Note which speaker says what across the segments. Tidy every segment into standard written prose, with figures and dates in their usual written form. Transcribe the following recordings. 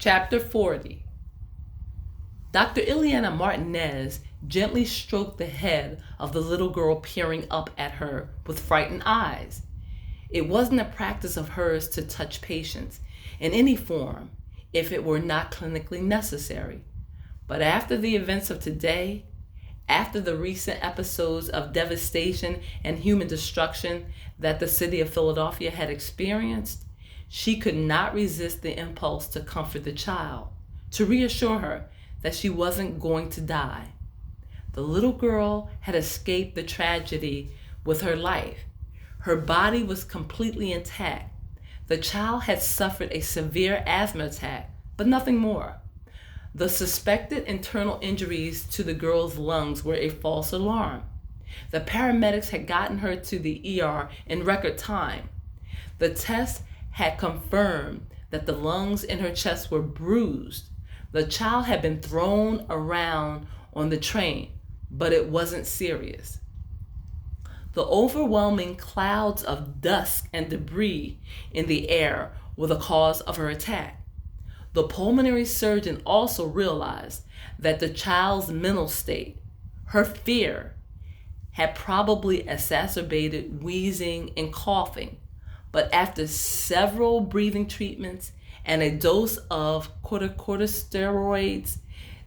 Speaker 1: Chapter 40. Dr. Ileana Martinez gently stroked the head of the little girl peering up at her with frightened eyes. It wasn't a practice of hers to touch patients in any form if it were not clinically necessary. But after the events of today, after the recent episodes of devastation and human destruction that the city of Philadelphia had experienced, she could not resist the impulse to comfort the child, to reassure her that she wasn't going to die. The little girl had escaped the tragedy with her life. Her body was completely intact. The child had suffered a severe asthma attack, but nothing more. The suspected internal injuries to the girl's lungs were a false alarm. The paramedics had gotten her to the ER in record time. The test had confirmed that the lungs in her chest were bruised. The child had been thrown around on the train, but it wasn't serious. The overwhelming clouds of dust and debris in the air were the cause of her attack. The pulmonary surgeon also realized that the child's mental state, her fear, had probably exacerbated wheezing and coughing. But after several breathing treatments and a dose of corticosteroids,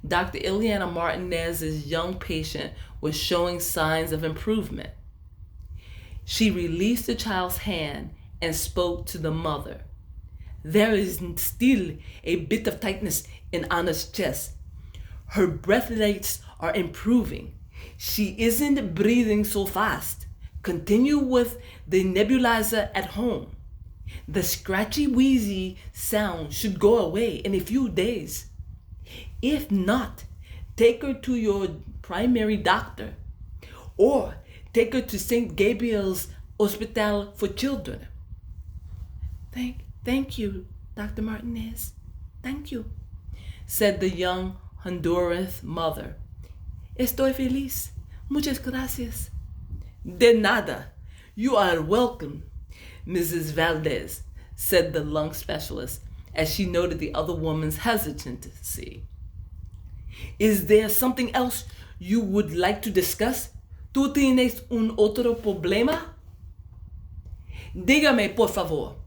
Speaker 1: Dr. Ileana Martinez's young patient was showing signs of improvement. She released the child's hand and spoke to the mother. "There is still a bit of tightness in Anna's chest. Her breath rates are improving. She isn't breathing so fast. Continue with the nebulizer at home. The scratchy, wheezy sound should go away in a few days. If not, take her to your primary doctor or take her to St. Gabriel's Hospital for Children." Thank you, Dr. Martinez. Thank you, said the young Honduran mother. "Estoy feliz. Muchas gracias." "De nada. You are welcome, Mrs. Valdez," said the lung specialist as she noted the other woman's hesitancy. "Is there something else you would like to discuss? ¿Tú tienes un otro problema?" "Dígame, por favor.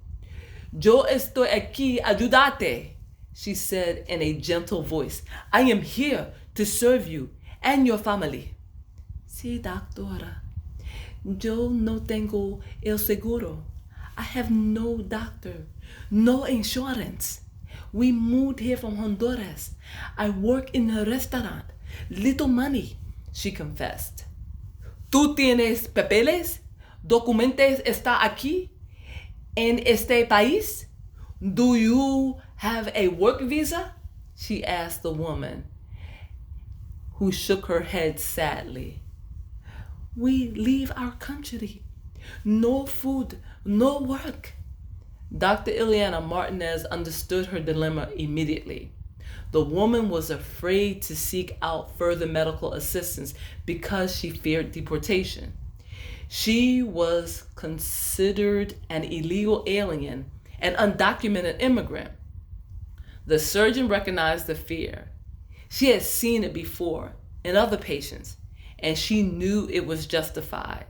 Speaker 1: Yo estoy aquí ayudarte," she said in a gentle voice. "I am here to serve you and your family." "Sí, doctora. Yo no tengo el seguro. I have no doctor, no insurance. We moved here from Honduras. I work in a restaurant. Little money," she confessed. "¿Tú tienes papeles? ¿Documentos está aquí en este país? Do you have a work visa?" she asked the woman, who shook her head sadly. "We leave our country. No food, no work." Dr. Ileana Martinez understood her dilemma immediately. The woman was afraid to seek out further medical assistance because she feared deportation. She was considered an illegal alien, an undocumented immigrant. The surgeon recognized the fear. She had seen it before in other patients, and she knew it was justified.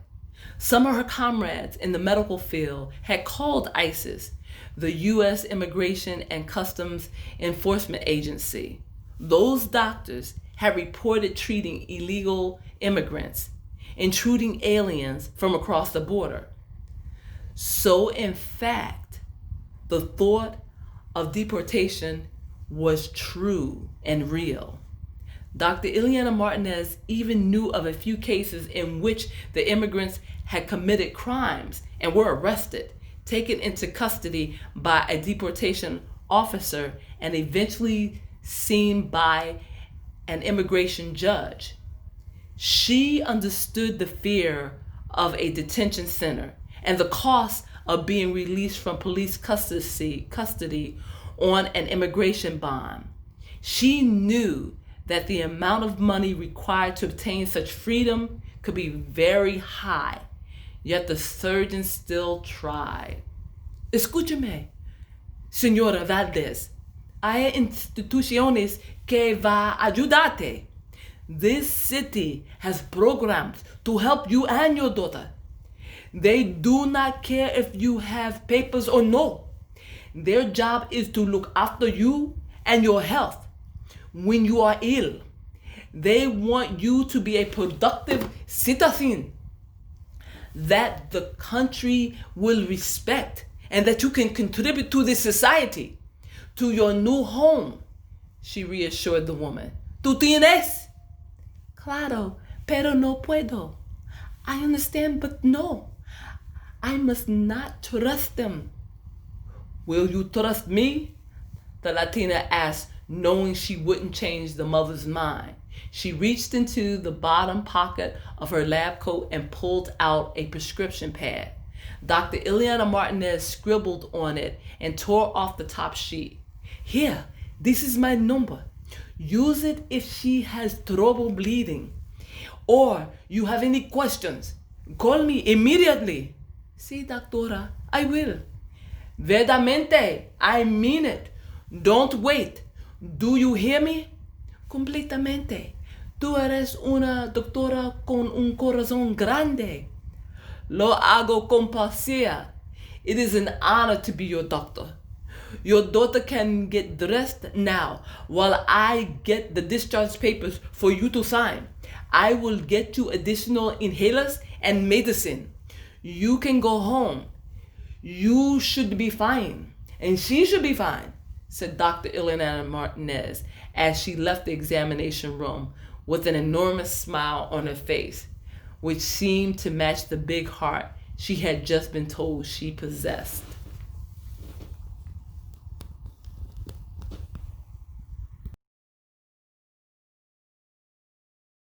Speaker 1: Some of her comrades in the medical field had called ICE, the U.S. Immigration and Customs Enforcement Agency. Those doctors had reported treating illegal immigrants, intruding aliens from across the border. So, in fact, the thought of deportation was true and real. Dr. Ileana Martinez even knew of a few cases in which the immigrants had committed crimes and were arrested, taken into custody by a deportation officer, and eventually seen by an immigration judge. She understood the fear of a detention center and the cost of being released from police custody on an immigration bond. She knew that the amount of money required to obtain such freedom could be very high, yet the surgeon still tried. "Escúchame, Señora Valdez. Hay instituciones que va a ayudarte. This city has programs to help you and your daughter. They do not care if you have papers or no. Their job is to look after you and your health when you are ill. They want you to be a productive citizen that the country will respect and that you can contribute to this society, to your new home, she reassured the woman. ¿Tú tienes? Claro, pero no puedo. I understand, but no. I must not trust them. Will you trust me? The Latina asked, knowing she wouldn't change the mother's mind. She reached into the bottom pocket of her lab coat and pulled out a prescription pad. Dr. Ileana Martinez scribbled on it and tore off the top sheet. Here, this is my number. Use it if she has trouble bleeding. Or you have any questions. Call me immediately. Sí, doctora, I will. Verdaderamente, I mean it. Don't wait. Do you hear me? Completamente. Tú eres una doctora con un corazón grande. Lo hago con placer. It is an honor to be your doctor. Your daughter can get dressed now while I get the discharge papers for you to sign. I will get you additional inhalers and medicine. You can go home. You should be fine. And she should be fine, said Dr. Ileana Martinez as she left the examination room with an enormous smile on her face, which seemed to match the big heart she had just been told she possessed.